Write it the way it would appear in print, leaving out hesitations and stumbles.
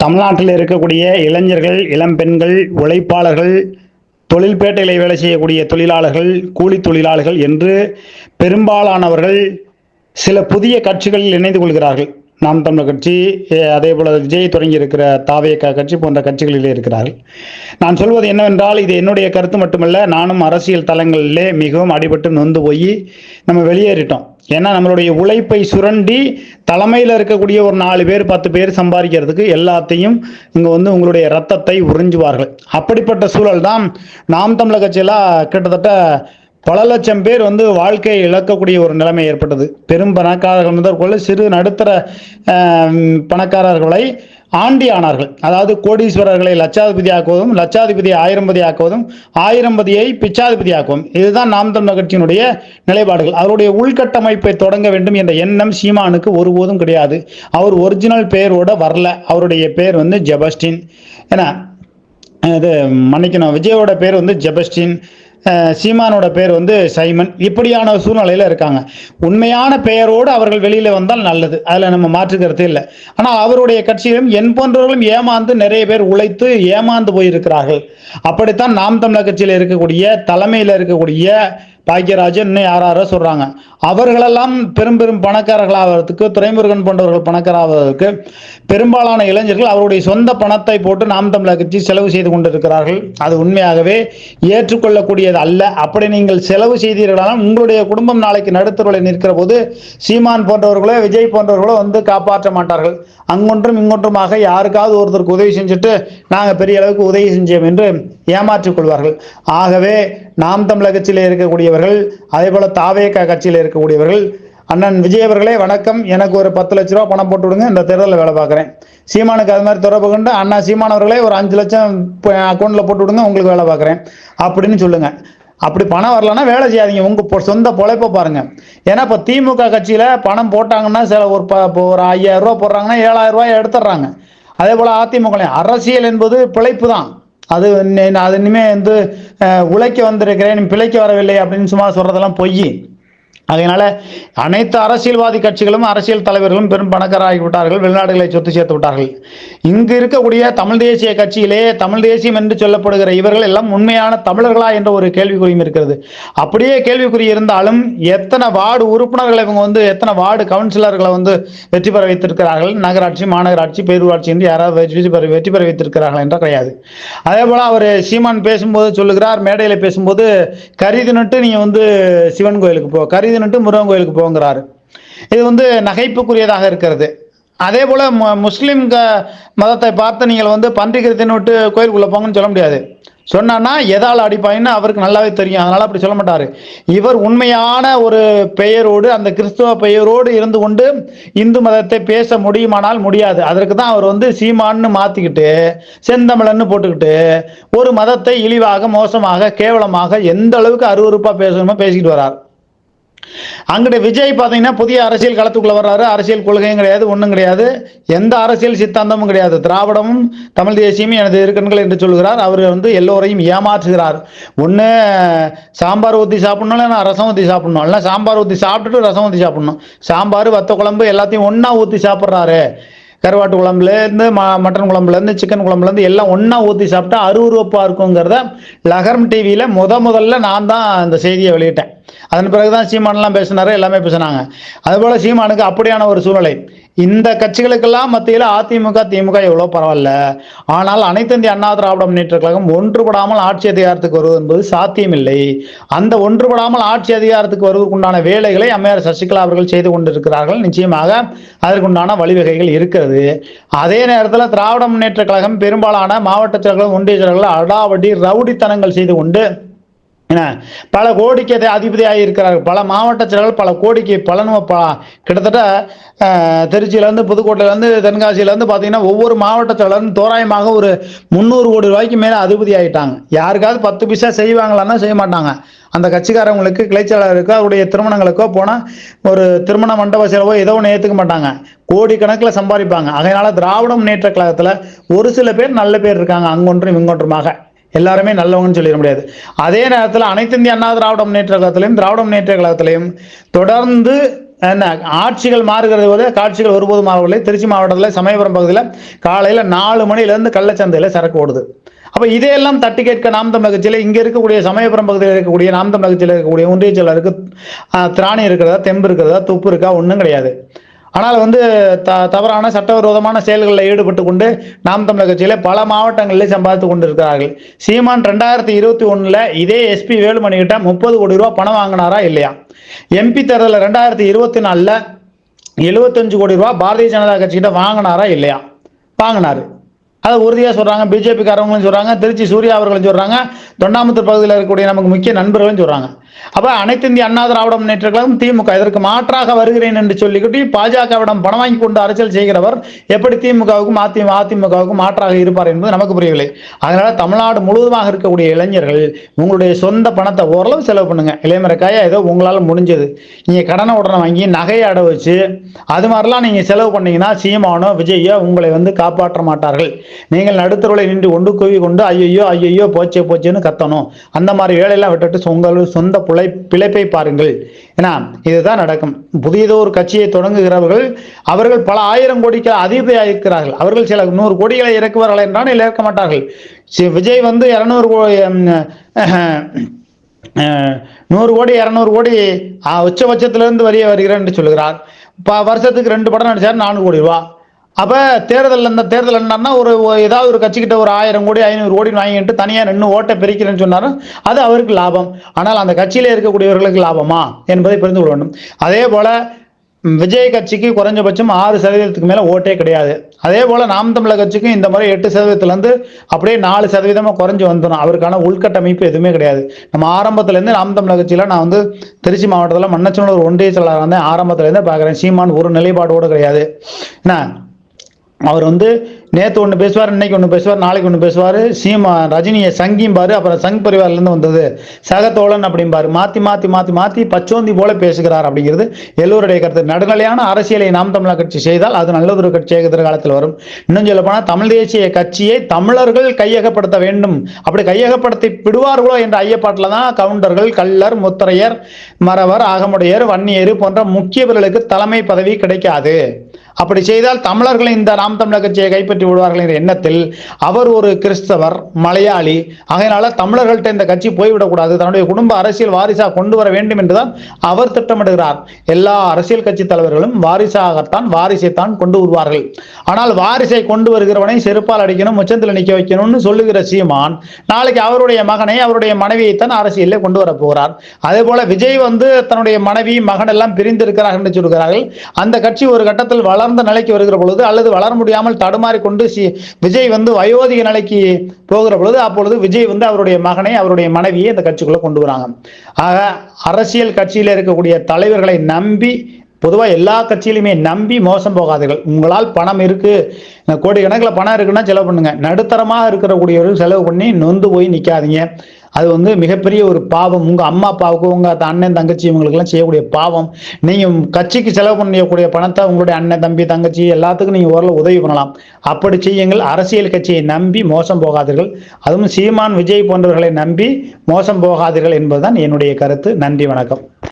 தமிழ்நாட்டில் இருக்கக்கூடிய இளைஞர்கள், இளம்பெண்கள், உழைப்பாளர்கள், தொழில்பேட்டையில் வேலை செய்யக்கூடிய தொழிலாளர்கள், கூலி தொழிலாளர்கள் என்று பெரும்பாலானவர்கள் சில புதிய கட்சிகளில் இணைந்து கொள்கிறார்கள். நாம் தமிழர் கட்சி, அதே போல விஜய் தொடங்கி இருக்கிற தாவேக கட்சி போன்ற கட்சிகளிலே இருக்கிறார்கள். நான் சொல்வது என்னவென்றால், இது என்னுடைய கருத்து மட்டுமல்ல, நானும் அரசியல் தளங்களிலே மிகவும் அடிபட்டு நொந்து போய் நம்ம வெளியேறிட்டோம். ஏன்னா நம்மளுடைய உழைப்பை சுரண்டி தலைமையில் இருக்கக்கூடிய ஒரு 4 பேர் 10 பேர் சம்பாதிக்கிறதுக்கு எல்லாத்தையும் இங்கே உங்களுடைய ரத்தத்தை உறிஞ்சுவார்கள். அப்படிப்பட்ட சூழல் தான் நாம் தமிழர் கட்சியெல்லாம் கிட்டத்தட்ட பல லட்சம் பேர் வாழ்க்கையை இழக்கக்கூடிய ஒரு நிலைமை ஏற்பட்டது. பெரும் பணக்காரர்கள் முதற்கொள்ள சிறு நடுத்தர பணக்காரர்களை ஆண்டி ஆனார்கள். அதாவது கோடீஸ்வரர்களை லட்சாதிபதி ஆக்குவதும், லட்சாதிபதி ஆயிரம்பதி ஆக்குவதும், ஆயிரம்பதியை பிச்சாதிபதி ஆக்குவதும், இதுதான் நாம் தமிழர் கட்சியினுடைய நிலைப்பாடுகள். அவருடைய உள்கட்டமைப்பை தொடங்க வேண்டும் என்ற எண்ணம் சீமானுக்கு ஒருபோதும் கிடையாது. அவர் ஒரிஜினல் பெயரோட வரல. அவருடைய பெயர் ஜெபஸ்டின். ஏன்னா இது மன்னிக்கணும், விஜயோட பேர் ஜெபஸ்டின், சீமானோட பேர் சைமன். இப்படியான சூழ்நிலையில் இருக்காங்க. உண்மையான பெயரோடு அவர்கள் வெளியில் வந்தால் நல்லது, அதில் நம்ம மாற்றுக்கிறதே இல்லை. ஆனால் அவருடைய கட்சியிலும் என் போன்றவர்களும் ஏமாந்து நிறைய பேர் உழைத்து ஏமாந்து போயிருக்கிறார்கள். அப்படித்தான் நாம் தமிழர் கட்சியில் இருக்கக்கூடிய தலைமையில் இருக்கக்கூடிய பாக்கியராஜன் இன்னும் யாரோ சொல்றாங்க. அவர்களெல்லாம் பெரும் பெரும் பணக்காரர்களாவதற்கு, துரைமுருகன் போன்றவர்கள் பணக்காராவதற்கு பெரும்பாலான இளைஞர்கள் அவருடைய சொந்த பணத்தை போட்டு நாம் தமிழர் கட்சி செலவு செய்து கொண்டிருக்கிறார்கள். அது உண்மையாகவே ஏற்றுக்கொள்ளக்கூடியது அல்ல. அப்படி நீங்கள் செலவு செய்தீர்களானால் உங்களுடைய குடும்பம் நாளைக்கு நடுத்தருவில் நிற்கிற போது சீமான் போன்றவர்களோ விஜய் போன்றவர்களோ காப்பாற்ற மாட்டார்கள். அங்கொன்றும் இங்கொன்றுமாக யாருக்காவது ஒருத்தருக்கு உதவி செஞ்சுட்டு நாங்கள் பெரிய அளவுக்கு உதவி செஞ்சோம் என்று ஏமாற்றிக் கொள்வார்கள். ஆகவே நாம் தமிழர் கட்சியில் இருக்கக்கூடியவர்கள், அதே போல தாவேக கட்சியில் இருக்கக்கூடியவர்கள், அண்ணன் விஜய் அவர்களே வணக்கம், எனக்கு ஒரு 10 லட்ச ரூபா பணம் போட்டு விடுங்க, இந்த தேர்தலில் வேலை பார்க்குறேன். சீமானுக்கு அது மாதிரி தொடர்பு கொண்டு அண்ணா சீமான் அவர்களே ஒரு 5 லட்சம் அக்கௌண்ட்டில் போட்டு விடுங்க, உங்களுக்கு வேலை பார்க்குறேன் அப்படின்னு சொல்லுங்க. அப்படி பணம் வரலன்னா வேலை செய்யாதீங்க, உங்க சொந்த பொழைப்பை பாருங்க. ஏன்னா இப்போ திமுக கட்சியில் பணம் போட்டாங்கன்னா சில ஒரு 5000 ரூபா போடுறாங்கன்னா 7000 ரூபாய் எடுத்துடுறாங்க. அதே போல அதிமுக அரசியல் என்பது பிழைப்பு தான். அது இனிமே உழைக்க வந்திருக்கிறேன், பிழைக்க வரவில்லை அப்படின்னு சும்மா சொல்றதெல்லாம் பொய். அதனால அனைத்து அரசியல்வாதி கட்சிகளும் அரசியல் தலைவர்களும் பெரும் பணக்காரராகி விட்டார்கள், வெளிநாடுகளை சொத்து சேர்த்து விட்டார்கள். இங்கு இருக்கக்கூடிய தமிழ் தேசிய கட்சியிலே தமிழ் தேசியம் என்று சொல்லப்படுகிற இவர்கள் எல்லாம் உண்மையான தமிழர்களா என்ற ஒரு கேள்விக்குறியும் இருக்கிறது. அப்படியே கேள்விக்குறி இருந்தாலும் எத்தனை வார்டு உறுப்பினர்களை இவங்க எத்தனை வார்டு கவுன்சிலர்களை வெற்றி பெற வைத்திருக்கிறார்கள், நகராட்சி மாநகராட்சி பேரூராட்சி என்று யாராவது வெற்றி பெற வைத்திருக்கிறார்கள் என்ற கிடையாது. அதே போல அவர் சீமான் பேசும்போது சொல்லுகிறார், மேடையில் பேசும்போது கரிதினட்டு நீங்க சிவன் கோயிலுக்கு போ, கரிதினட்டு முருகன் கோயிலுக்கு போங்கிறாரு. இது நகைப்புக்குரியதாக இருக்கிறது. அதே போல முஸ்லிம் மதத்தை பார்த்து நீங்கள் பன்றிக்கிறதுன்னு விட்டு கோயிலுக்குள்ள போங்கன்னு சொல்ல முடியாது. சொன்னா எதால் அடிப்பாயின்னு அவருக்கு நல்லாவே தெரியும். அதனால அப்படி சொல்ல மாட்டாரு. இவர் உண்மையான ஒரு பெயரோடு, அந்த கிறிஸ்துவ பெயரோடு இருந்து கொண்டு இந்து மதத்தை பேச முடியுமானால் முடியாது. அதற்கு தான் அவர் சீமான்னு மாத்திக்கிட்டு செந்தமிழன்னு போட்டுக்கிட்டு ஒரு மதத்தை இழிவாக, மோசமாக, கேவலமாக எந்த அளவுக்கு அருவருப்பா பேசணுமோ பேசிக்கிட்டு வர்றார். அங்கிட்ட விஜய் பார்த்தீங்கன்னா புதிய அரசியல் களத்துக்குள்ள வர்றாரு. அரசியல் கொள்கையும் கிடையாது, ஒன்றும் கிடையாது, எந்த அரசியல் சித்தாந்தமும் கிடையாது. திராவிடமும் தமிழ் தேசியமும் எனது இருக்கண்கள் என்று சொல்கிறார். அவர் எல்லோரையும் ஏமாற்றுகிறார். ஒன்று சாம்பார் ஊற்றி சாப்பிடணும், இல்லை ரசம் ஊற்றி சாப்பிடணும், இல்லை சாம்பார் ஊற்றி சாப்பிட்டுட்டு ரசம் ஊற்றி சாப்பிடணும். சாம்பார், வத்த குழம்பு எல்லாத்தையும் ஒன்றா ஊற்றி சாப்பிட்றாரு. கருவாட்டு குழம்புலேருந்து மட்டன் குழம்புலேருந்து சிக்கன் குழம்புலேருந்து எல்லாம் ஒன்றா ஊற்றி சாப்பிட்டா அருவருப்பாக இருக்குங்கிறத லகரம் டிவியில் முதல்ல நான் தான் அந்த செய்தியை வெளியிட்டேன். அதன் பிறகுதான் சீமானெல்லாம் பேசினாரு, எல்லாமே பேசினாங்க. அதுபோல் சீமானுக்கு அப்படியான ஒரு சூழ்நிலை. இந்த கட்சிகளுக்கெல்லாம் மத்தியில் அதிமுக திமுக எவ்வளோ பரவாயில்ல. ஆனால் அனைத்து இந்திய அண்ணா திராவிட முன்னேற்ற கழகம் ஒன்றுபடாமல் ஆட்சி அதிகாரத்துக்கு வருவது என்பது சாத்தியமில்லை. அந்த ஒன்றுபடாமல் ஆட்சி அதிகாரத்துக்கு வருவதற்குண்டான வேலைகளை அம்மையார் சசிகலா அவர்கள் செய்து கொண்டிருக்கிறார்கள். நிச்சயமாக அதற்குண்டான வழிவகைகள் இருக்கிறது. அதே நேரத்தில் திராவிட முன்னேற்ற கழகம் பெரும்பாலான மாவட்ட செயலர்கள், ஒன்றிய செயலர்கள் அடாவடி ரவுடித்தனங்கள் செய்து கொண்டு பல கோடிக்கு அதிபதியாக இருக்கிறார்கள். பல மாவட்ட செயலர்கள் பல கோடிக்கு கிட்டத்தட்ட திருச்சியிலேருந்து, புதுக்கோட்டையிலேருந்து, தென்காசியிலேருந்து பார்த்தீங்கன்னா ஒவ்வொரு மாவட்ட செயலரும் தோராயமாக ஒரு 300 கோடி ரூபாய்க்கு மேலே அதிபதி ஆகிட்டாங்க. யாருக்காவது 10 பைசா செய்வாங்களான்னா செய்ய மாட்டாங்க. அந்த கட்சிக்காரங்களுக்கு, கிளைச்செயலாளருக்கோ அவருடைய திருமணங்களுக்கோ போனால் ஒரு திருமண மண்டப செலவோ ஏதோ ஒன்று ஏற்றுக்க மாட்டாங்க, கோடிக்கணக்கில் சம்பாதிப்பாங்க. அதனால திராவிட முன்னேற்ற கழகத்தில் ஒரு சில பேர் நல்ல பேர் இருக்காங்க, அங்கொன்றும் இங்கொன்றுமாக. எல்லாருமே நல்லவங்கன்னு சொல்லிட முடியாது. அதே நேரத்தில் அனைத்து இந்திய அண்ணா திராவிட முன்னேற்ற கழகத்திலையும் திராவிட முன்னேற்ற கழகத்திலையும் தொடர்ந்து என்ன ஆட்சிகள் மாறுகிறது போது காட்சிகள் ஒருபோதும் மாறவில்லை. திருச்சி மாவட்டத்தில் சமயபுரம் பகுதியில் காலையில் 4 மணிலேருந்து கள்ளச்சந்தையில் சரக்கு ஓடுது. அப்ப இதையெல்லாம் தட்டி கேட்க நாம் தமிழர் கட்சியில் இங்க இருக்கக்கூடிய சமயபுரம் பகுதியில் இருக்கக்கூடிய நாம் தமிழர் கட்சியில் இருக்கக்கூடிய ஒன்றிய செயலருக்கு திராணி இருக்கிறதா, தெம்பு இருக்கிறதா, துப்பு இருக்கா, ஒன்றும் கிடையாது. ஆனால் வந்து தவறான சட்டவிரோதமான செயல்களில் ஈடுபட்டு கொண்டு நாம் தமிழர் கட்சியில பல மாவட்டங்களில் சம்பாதித்து கொண்டிருக்கிறார்கள். சீமான் 2021 இதே எஸ்பி வேலுமணி கிட்ட 30 கோடி ரூபாய் பணம் வாங்கினாரா இல்லையா? எம்பி தேர்தலில் 2024 75 கோடி ரூபாய் பாரதிய ஜனதா கட்சிகிட்ட வாங்கினாரா இல்லையா? வாங்கினாரு. அதை உறுதியாக சொல்றாங்க. பிஜேபி காரங்களும் சொல்றாங்க, திருச்சி சூர்யா அவர்களும் சொல்றாங்க, தொண்டாமுத்தூர் பகுதியில் இருக்கக்கூடிய நமக்கு முக்கிய நண்பர்களும் சொல்றாங்க. அப்ப அனைத்து இந்திய அண்ணா திராவிட முன்னேற்ற கழகம் திமுக இதற்கு மாற்றாக வருகிறேன் என்று சொல்லிக்கிட்டு பாஜகவிடம் பணம் வாங்கி கொண்டு அரசியல் செய்கிறவர் எப்படி திமுகவுக்கும் அதிமுகவுக்கும் மாற்றாக இருப்பார் என்பது நமக்கு புரியவில்லை. அதனால தமிழ்நாடு முழுவதுமாக இருக்கக்கூடிய இளைஞர்கள் உங்களுடைய சொந்த பணத்தை ஓரளவு செலவு பண்ணுங்க. இளையமரக்காயா ஏதோ உங்களால் முடிஞ்சது நீங்க கடனை உடனே வாங்கி நகையை அடை வச்சு அது மாதிரிலாம் நீங்க செலவு பண்ணீங்கன்னா சீமானோ விஜயோ உங்களை வந்து காப்பாற்ற மாட்டார்கள். நீங்கள் நடுத்தருளை நின்று கொண்டு குவி கொண்டு ஐயோ ஐயோ போச்சே போச்சேன்னு கத்தணும். அந்த மாதிரி வேலையெல்லாம் விட்டுட்டு உங்கள் சொந்த பிழைப்பை பாருங்கள். ஏன்னா இதுதான் நடக்கும். புதியதொரு கட்சியை தொடங்குகிறவர்கள் அவர்கள் பல ஆயிரம் கோடிக்கு அதிபதியாக இருக்கிறார்கள். அவர்கள் சில 100 கோடிகளை இறக்குவார்கள் என்றால் இறக்க மாட்டார்கள். விஜய் வந்து 200 கோடி 100 கோடி 200 கோடி உச்சபட்சத்திலிருந்து வரிய வருகிறேன் என்று சொல்கிறார். வருஷத்துக்கு 2 படம் நடிச்சார் 4 கோடி ரூபாய். அப்ப தேர்தல் என்னன்னா ஏதாவது ஒரு கட்சிக்கிட்ட ஒரு 1000 கோடி 500 கோடி வாங்கிட்டு தனியார் இன்னும் ஓட்டை பிரிக்கிறேன்னு சொன்னாலும் அது அவருக்கு லாபம். ஆனால் அந்த கட்சியில இருக்கக்கூடியவர்களுக்கு லாபமா என்பதை புரிந்து கொள்ள வேண்டும். அதே போல விஜய் கட்சிக்கு குறைஞ்சபட்சம் 6% மேல ஓட்டே கிடையாது. அதே போல நாம் தமிழர் கட்சிக்கும் இந்த மாதிரி 8% அப்படியே 4% குறைஞ்சு வந்துடும். அவருக்கான உள்கட்டமைப்பு எதுவுமே கிடையாது. நம்ம ஆரம்பத்துல இருந்து நாம் தமிழர் கட்சியில நான் வந்து திருச்சி மாவட்டத்தில் மன்னச்சநல்லூர் ஒன்றிய செயலாளர் இருந்தேன். ஆரம்பத்துல இருந்து பாக்குறேன். சீமான் ஒரு நிலைப்பாடோடு கிடையாது. என்ன அவர் வந்து நேற்று ஒன்று பேசுவார், இன்னைக்கு ஒன்று பேசுவார், நாளைக்கு ஒன்று பேசுவார். ரஜினியை சங்கிம்பாரு, அப்புறம் சங் பரிவாரிலேருந்து வந்தது சகத்தோழன் அப்படிம்பாரு. மாற்றி மாற்றி மாற்றி மாற்றி பச்சோந்தி போல பேசுகிறார் அப்படிங்கிறது எல்லோருடைய கருத்து. நடுநிலையான அரசியலை நாம் தமிழர் கட்சி செய்தால் அது நல்லதொரு கட்சியாக எதிர்காலத்தில் வரும். இன்னும் சொல்ல போனால் தமிழ் தேசிய கட்சியை தமிழர்கள் கையகப்படுத்த வேண்டும். அப்படி கையகப்படுத்தி விடுவார்களோ என்ற ஐயப்பாட்டில் தான் கவுண்டர்கள், கள்ளர், முத்தரையர், மறவர், அகமுடையர், வன்னியர் போன்ற முக்கியவர்களுக்கு தலைமை பதவி கிடைக்காது. அப்படி செய்தால் தமிழர்கள் இந்த நாம் தமிழர் கட்சியை கைப்பற்றி விடுவார்கள் என்ற எண்ணத்தில் அவர் ஒரு கிறிஸ்தவர், மலையாளி, அதனால தமிழர்கள்ட்ட இந்த கட்சி போய்விடக்கூடாது, தன்னுடைய குடும்ப அரசியல் வாரிசா கொண்டு வர வேண்டும் என்றுதான் அவர் திட்டமிடுகிறார். எல்லா அரசியல் கட்சி தலைவர்களும் வாரிசைத்தான் கொண்டு வருவார்கள். ஆனால் வாரிசை கொண்டு வருகிறவனை செருப்பால் அடிக்கணும், முச்சத்தில் நிற்க வைக்கணும்னு சொல்லுகிற சீமான் நாளைக்கு அவருடைய மகனை, அவருடைய மனைவியைத்தான் அரசியலே கொண்டு வர போகிறார். அதே போல விஜய் வந்து தன்னுடைய மனைவி, மகன் எல்லாம் பிரிந்து இருக்கிறார்கள் என்று சொல்கிறார்கள். அந்த கட்சி ஒரு கட்டத்தில் வளர்ந்த நிலைக்கு வருகிற பொழுது அல்லது வளர முடியாமல் தடுமாறி கொண்டு விஜய் வந்து வயோதிக நிலைக்கு போகிற பொழுது அப்பொழுது விஜய் வந்து அவருடைய மகனை, அவருடைய மனைவியை இந்த கட்சிக்குள்ள கொண்டு வராங்க. ஆக அரசியல் கட்சியில் இருக்கக்கூடிய தலைவர்களை நம்பி, பொதுவாக எல்லா கட்சியிலுமே நம்பி மோசம் போகாதீர்கள். உங்களால் பணம் இருக்கு, கோடிக்கணக்கில் பணம் இருக்குன்னா செலவு பண்ணுங்க. நடுத்தரமாக இருக்கக்கூடியவர்கள் செலவு பண்ணி நொந்து போய் நிற்காதீங்க. அது வந்து மிகப்பெரிய ஒரு பாவம். உங்க அம்மா அப்பாவுக்கு, உங்க அண்ணன் தங்கச்சி இவங்களுக்கெல்லாம் செய்யக்கூடிய பாவம். நீங்க கட்சிக்கு செலவு பண்ணக்கூடிய பணத்தை உங்களுடைய அண்ணன் தம்பி தங்கச்சி எல்லாத்துக்கும் நீங்க ஓரளவு உதவி பண்ணலாம். அப்படி செய்யுங்கள். அரசியல் கட்சியை நம்பி மோசம் போகாதீர்கள். அதுவும் சீமான், விஜய் போன்றவர்களை நம்பி மோசம் போகாதீர்கள் என்பதுதான் என்னுடைய கருத்து. நன்றி, வணக்கம்.